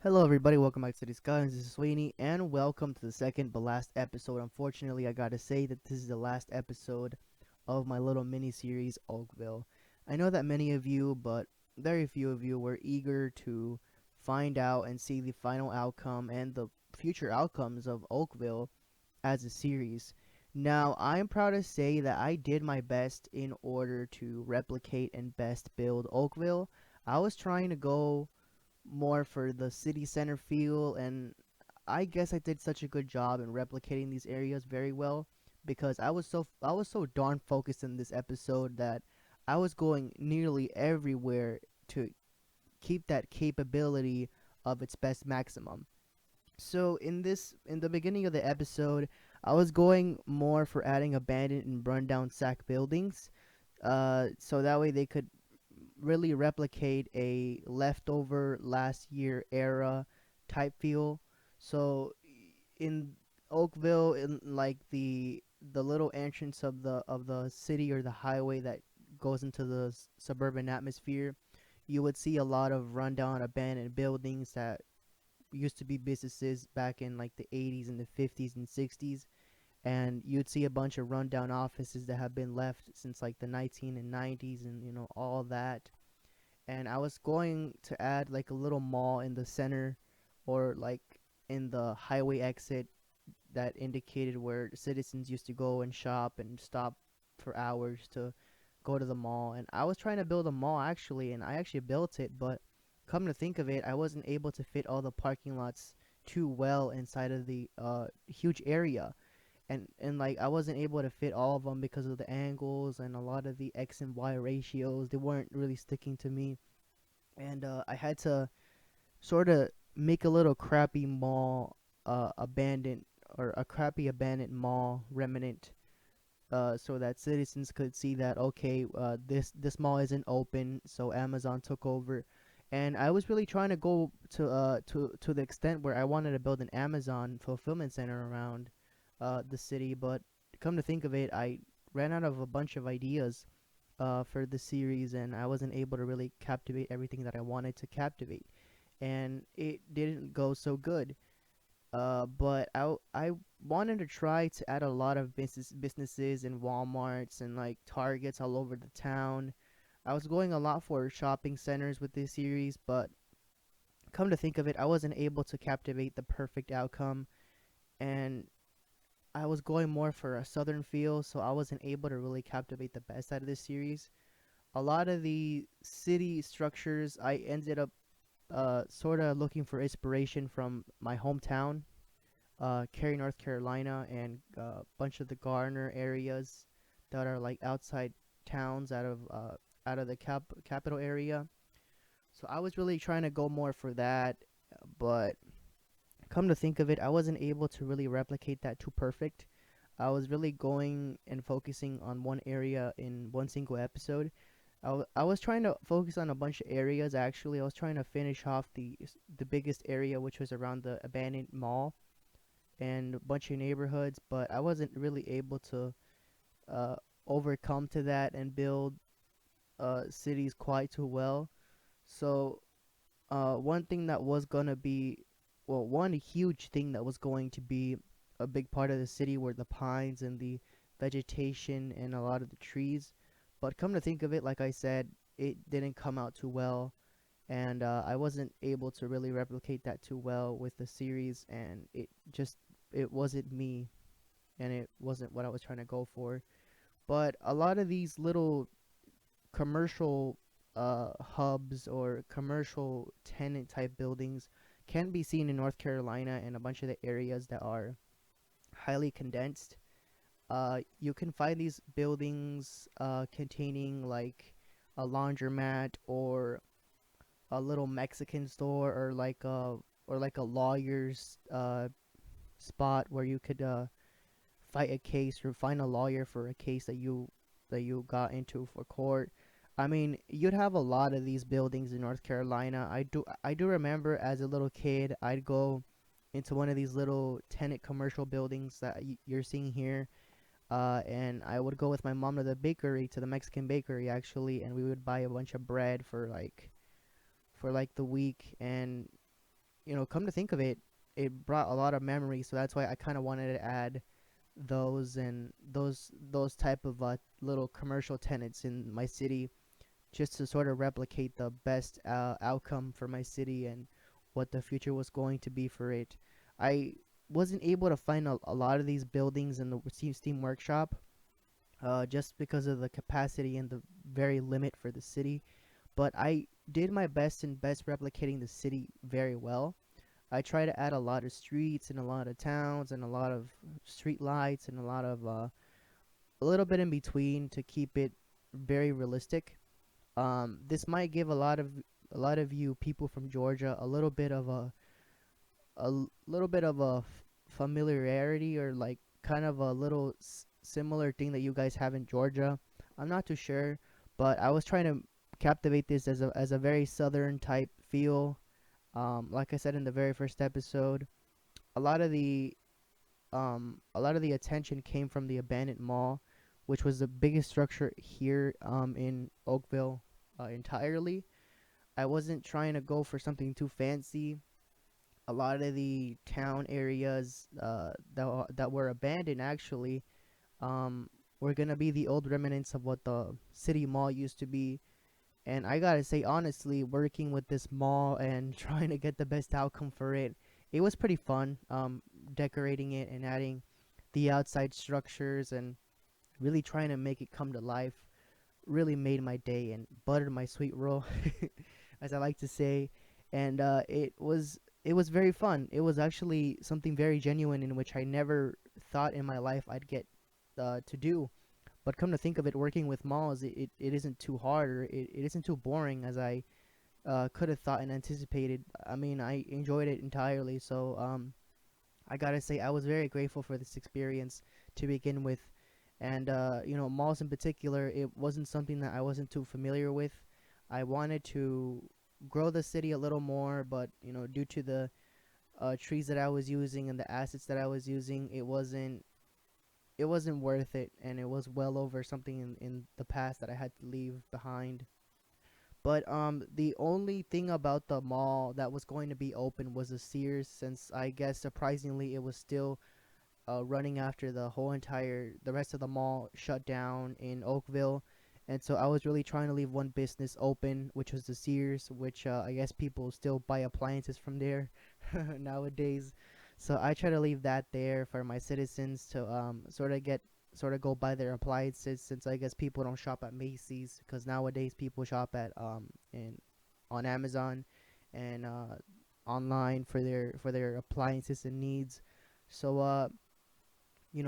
Hello, everybody. Welcome back to Discussions. This is Sweeney, and welcome to the second but last episode. Unfortunately, I gotta say that this is the last episode of my little mini series, Oakville. I know that many of you, but very few of you, were eager to find out and see the final outcome and the future outcomes of Oakville as a series. Now, I am proud to say that I did my best in order to replicate and best build Oakville. I was trying to go more for the city center feel, and I guess I did such a good job in replicating these areas very well because I was so darn focused in this episode that I was going nearly everywhere to keep that capability of its best maximum. So in the beginning of the episode, I was going more for adding abandoned and rundown sack buildings, so that way they could really replicate a leftover last year era type feel. So in Oakville, in like the little entrance of the city or the highway that goes into the suburban atmosphere, you would see a lot of rundown abandoned buildings that used to be businesses back in like the 80s and the 50s and 60s, and you'd see a bunch of rundown offices that have been left since like the 1990s and all that. And I was going to add like a little mall in the center, or like in the highway exit that indicated where citizens used to go and shop and stop for hours to go to the mall. And I was trying to build a mall actually, and I actually built it, but come to think of it, I wasn't able to fit all the parking lots too well inside of the huge area. And like I wasn't able to fit all of them because of the angles and a lot of the X and Y ratios. They weren't really sticking to me, and I had to sort of make a little crappy mall, abandoned, or a crappy abandoned mall remnant, so that citizens could see that okay, this mall isn't open, so Amazon took over. And I was really trying to go to the extent where I wanted to build an Amazon fulfillment center around the city, but come to think of it, I ran out of a bunch of ideas for the series, and I wasn't able to really captivate everything that I wanted to captivate, and it didn't go so good. But I wanted to try to add a lot of businesses and WalMarts and like Targets all over the town. I was going a lot for shopping centers with this series, but come to think of it, I wasn't able to captivate the perfect outcome, and I was going more for a southern feel, so I wasn't able to really captivate the best out of this series. A lot of the city structures I ended up sort of looking for inspiration from my hometown, Cary, North Carolina, and a bunch of the Garner areas that are like outside towns out of the capital area. So I was really trying to go more for that, but come to think of it, I wasn't able to really replicate that too perfect. I was really going and focusing on one area in one single episode. I was trying to focus on a bunch of areas actually. I was trying to finish off the biggest area, which was around the abandoned mall and a bunch of neighborhoods, but I wasn't really able to uh, overcome to that and build cities quite too well. So one thing that was gonna be, well, one huge thing that was going to be a big part of the city were the pines and the vegetation and a lot of the trees. But come to think of it, like I said, it didn't come out too well, and I wasn't able to really replicate that too well with the series, and it wasn't me, and it wasn't what I was trying to go for. But a lot of these little commercial hubs or commercial tenant type buildings can be seen in North Carolina and a bunch of the areas that are highly condensed. You can find these buildings containing like a laundromat or a little Mexican store, or like a lawyer's spot where you could fight a case or find a lawyer for a case that you got into for court. I mean, you'd have a lot of these buildings in North Carolina. I do remember as a little kid, I'd go into one of these little tenant commercial buildings that you're seeing here. And I would go with my mom to the bakery, to the Mexican bakery actually, and we would buy a bunch of bread for like the week, and come to think of it, it brought a lot of memories. So that's why I kind of wanted to add those and those type of little commercial tenants in my city, just to sort of replicate the best outcome for my city and what the future was going to be for it. I wasn't able to find a lot of these buildings in the Steam Workshop, just because of the capacity and the very limit for the city. But I did my best in best replicating the city very well. I try to add a lot of streets and a lot of towns and a lot of street lights and a lot of a little bit in between to keep it very realistic. This might give a lot of you people from Georgia a little bit of little bit of familiarity, or like kind of a little similar thing that you guys have in Georgia. I'm not too sure, but I was trying to captivate this as a very southern type feel. Like I said in the very first episode, a lot of a lot of the attention came from the abandoned mall, which was the biggest structure here in Oakville entirely. I wasn't trying to go for something too fancy. A lot of the town areas that were abandoned actually um, were gonna be the old remnants of what the city mall used to be. And I gotta say, honestly, working with this mall and trying to get the best outcome for it, it was pretty fun. Decorating it and adding the outside structures and really trying to make it come to life really made my day and buttered my sweet roll, as I like to say. And it was very fun. It was actually something very genuine in which I never thought in my life I'd get to do. But come to think of it, working with malls, it isn't too hard, or it isn't too boring as I could have thought and anticipated. I mean, I enjoyed it entirely. So I gotta say, I was very grateful for this experience to begin with. And malls in particular, it wasn't something that I wasn't too familiar with. I wanted to grow the city a little more, but due to the trees that I was using and the assets that I was using, it wasn't worth it, and it was well over something in the past that I had to leave behind. But the only thing about the mall that was going to be open was a Sears, since I guess surprisingly it was still running after the rest of the mall shut down in Oakville. And so I was really trying to leave one business open, which was the Sears, which I guess people still buy appliances from there nowadays. So I try to leave that there for my citizens to sort of go buy their appliances, since I guess people don't shop at Macy's, because nowadays people shop at in on Amazon and online for their appliances and needs. So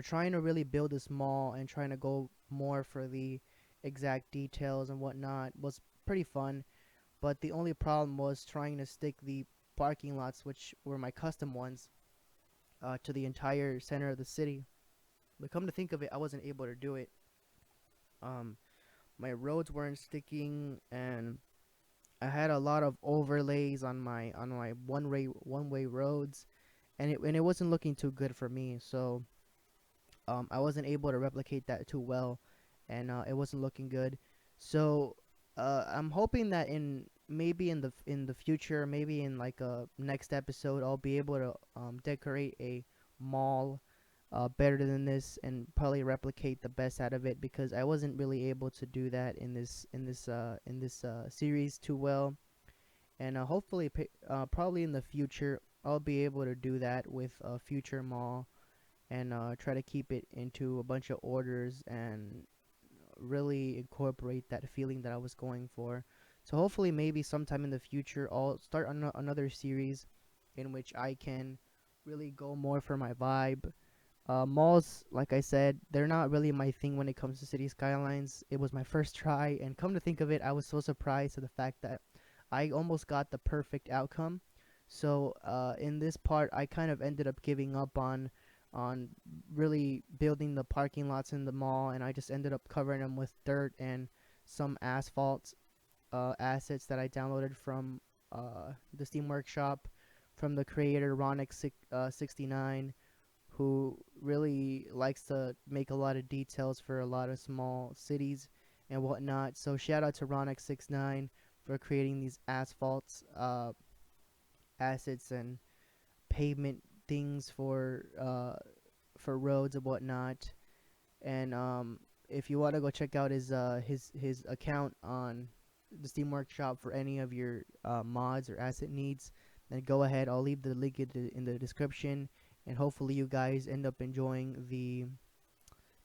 trying to really build this mall and trying to go more for the exact details and whatnot was pretty fun. But the only problem was trying to stick the parking lots, which were my custom ones, to the entire center of the city. But come to think of it, I wasn't able to do it. Um, my roads weren't sticking, and I had a lot of overlays on my one way roads, and it wasn't looking too good for me. So I wasn't able to replicate that too well, and it wasn't looking good. So I'm hoping that in maybe in the future, maybe in like a next episode, I'll be able to decorate a mall better than this and probably replicate the best out of it, because I wasn't really able to do that in this series too well. And hopefully, probably in the future, I'll be able to do that with a future mall, and try to keep it into a bunch of orders and really incorporate that feeling that I was going for. So hopefully, maybe sometime in the future, I'll start another series in which I can really go more for my vibe. Malls, like I said, they're not really my thing when it comes to city skylines. It was my first try, and come to think of it, I was so surprised at the fact that I almost got the perfect outcome. So in this part, I kind of ended up giving up on really building the parking lots in the mall, and I just ended up covering them with dirt and some asphalt assets that I downloaded from the Steam Workshop from the creator Ronix69, who really likes to make a lot of details for a lot of small cities and whatnot. So shout out to Ronix69 for creating these asphalts assets and pavement things for roads and whatnot. And if you want to go check out his account on the Steam Workshop for any of your mods or asset needs, then go ahead. I'll leave the link in the description, and hopefully you guys end up enjoying the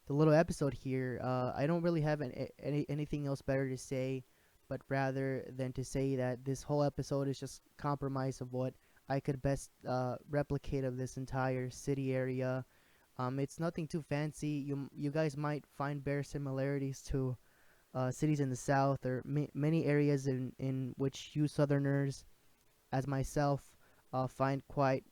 little episode here. I don't really have anything else better to say, but rather than to say that this whole episode is just compromise of what I could best replicate of this entire city area. It's nothing too fancy. You guys might find bare similarities to cities in the south or many areas in which you Southerners, as myself, find quite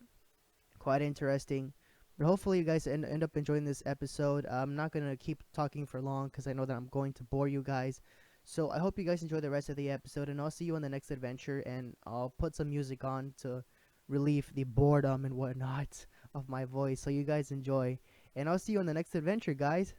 interesting. But hopefully, you guys end up enjoying this episode. I'm not going to keep talking for long because I know that I'm going to bore you guys. So I hope you guys enjoy the rest of the episode, and I'll see you on the next adventure. And I'll put some music on to relieve the boredom and whatnot of my voice. So you guys enjoy. And I'll see you on the next adventure, guys.